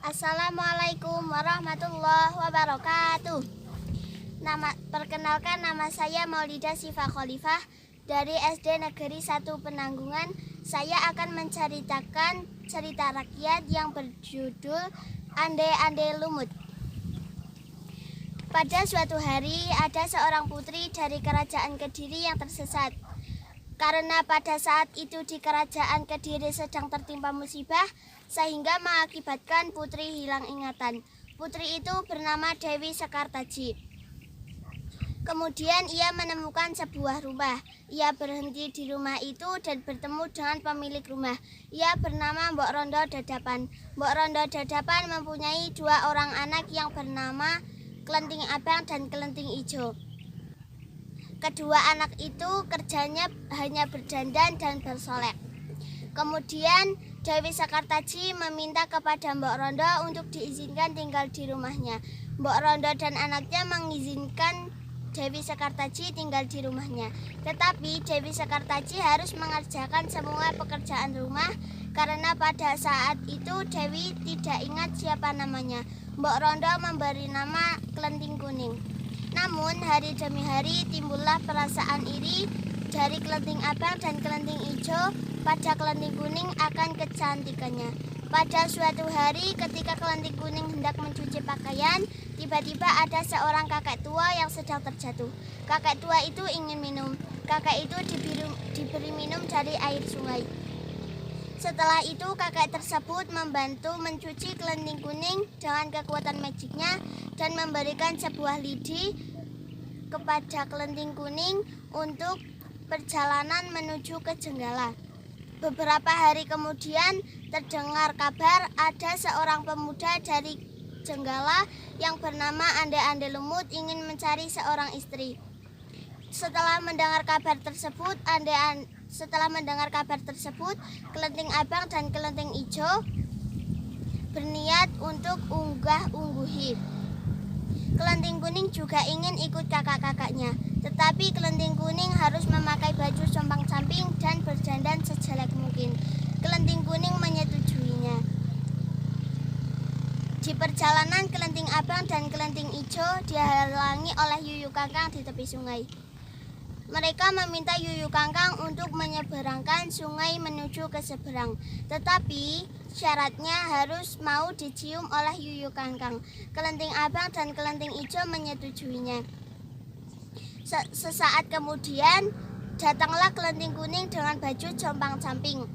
Assalamualaikum warahmatullahi wabarakatuh. Perkenalkan, nama saya Maulida Sifa Khalifah dari SD Negeri 1 Penanggungan. Saya akan menceritakan cerita rakyat yang berjudul Ande-Ande Lumut. Pada suatu hari ada seorang putri dari kerajaan Kediri yang tersesat. Karena pada saat itu di kerajaan Kediri sedang tertimpa musibah, sehingga mengakibatkan putri hilang ingatan. Putri itu bernama Dewi Sekartaji. Kemudian ia menemukan sebuah rumah. Ia berhenti di rumah itu dan bertemu dengan pemilik rumah. Ia bernama Mbok Rondo Dadapan. Mbok Rondo Dadapan mempunyai 2 orang anak yang bernama Kelenting Abang dan Kelenting Ijo. Kedua anak itu kerjanya hanya berdandan dan bersolek. Kemudian Dewi Sekartaji meminta kepada Mbok Rondo untuk diizinkan tinggal di rumahnya. Mbok Rondo dan anaknya mengizinkan Dewi Sekartaji tinggal di rumahnya. Tetapi Dewi Sekartaji harus mengerjakan semua pekerjaan rumah karena pada saat itu Dewi tidak ingat siapa namanya. Mbok Rondo memberi nama Kelenting Kuning. Namun hari demi hari timbullah perasaan iri dari Kelenting Abang dan Kelenting Ijo pada Kelenting Kuning akan kecantikannya. Pada suatu hari ketika Kelenting Kuning hendak mencuci pakaian, tiba-tiba ada seorang kakek tua yang sedang terjatuh. Kakek tua itu ingin minum. Kakek itu diberi minum dari air sungai. Setelah itu kakek tersebut membantu mencuci Kelenting Kuning dengan kekuatan magicnya dan memberikan sebuah lidi kepada Kelenting Kuning untuk perjalanan menuju ke Jenggala. Beberapa hari kemudian terdengar kabar ada seorang pemuda dari Jenggala yang bernama Ande-Ande Lumut ingin mencari seorang istri. Setelah mendengar kabar tersebut, Kelenting Abang dan Kelenting Ijo berniat untuk unggah-ungguhi. Kelenting Kuning juga ingin ikut kakak-kakaknya, tetapi Kelenting Kuning harus memakai baju compang-camping dan berdandan sejelek mungkin. Kelenting Kuning menyetujuinya. Di perjalanan Kelenting Abang dan Kelenting Ijo dihalangi oleh Yuyu Kangkang di tepi sungai. Mereka meminta Yuyu Kangkang untuk menyeberangkan sungai menuju ke seberang. Tetapi syaratnya harus mau dicium oleh Yuyu Kangkang. Kelenting Abang dan Kelenting Ijo menyetujuinya. Sesaat kemudian datanglah Kelenting Kuning dengan baju compang-camping.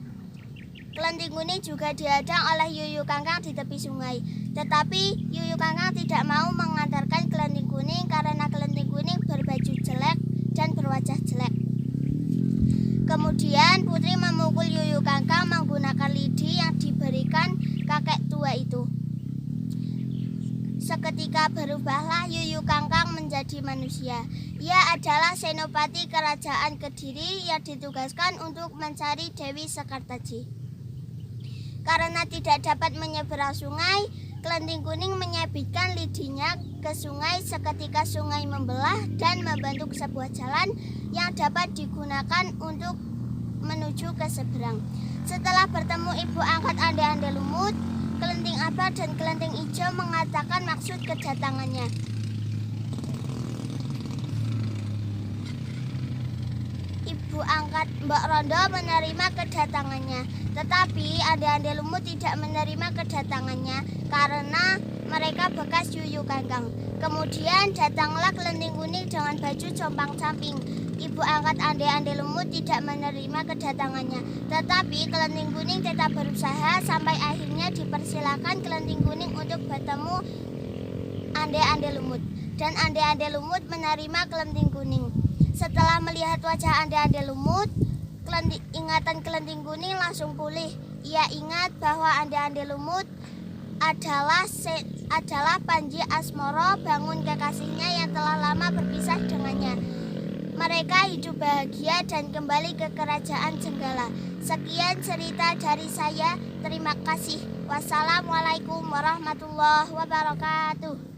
Kelenting Kuning juga dihadang oleh Yuyu Kangkang di tepi sungai. Tetapi Yuyu Kangkang tidak mau mengantarkan Kelenting Kuning karena Kelenting Kuning berbaju jelek dan berwajah jelek. Kemudian putri memukul Yuyu Kangkang menggunakan lidi yang diberikan kakek tua itu. Seketika berubahlah Yuyu Kangkang menjadi manusia. Ia adalah senopati kerajaan Kediri yang ditugaskan untuk mencari Dewi Sekartaji. Karena tidak dapat menyeberang sungai, Kelenting Kuning menyabitkan lidinya ke sungai. Seketika sungai membelah dan membentuk sebuah jalan yang dapat digunakan untuk menuju ke seberang. Setelah bertemu ibu angkat Ande-Ande Lumut, Kelenting Abang dan Kelenting Ijo mengatakan maksud kedatangannya. Ibu angkat Mbok Rondo menerima kedatangannya, tetapi Ande-Ande Lumut tidak menerima kedatangannya karena mereka bekas Yuyu Kangkang. Kemudian datanglah Kelenting Kuning dengan baju compang-camping. Ibu angkat Ande-Ande Lumut tidak menerima kedatangannya, tetapi Kelenting Kuning tetap berusaha sampai akhirnya dipersilakan Kelenting Kuning untuk bertemu Ande-Ande Lumut. Dan Ande-Ande Lumut menerima Kelenting Kuning. Setelah melihat wajah Ande-Ande Lumut, ingatan Kelenting Kuning langsung pulih. Ia ingat bahwa Ande-Ande Lumut adalah Panji Asmoro, bangun kekasihnya yang telah lama berpisah dengannya. Mereka hidup bahagia dan kembali ke kerajaan Jenggala. Sekian cerita dari saya. Terima kasih. Wassalamualaikum warahmatullahi wabarakatuh.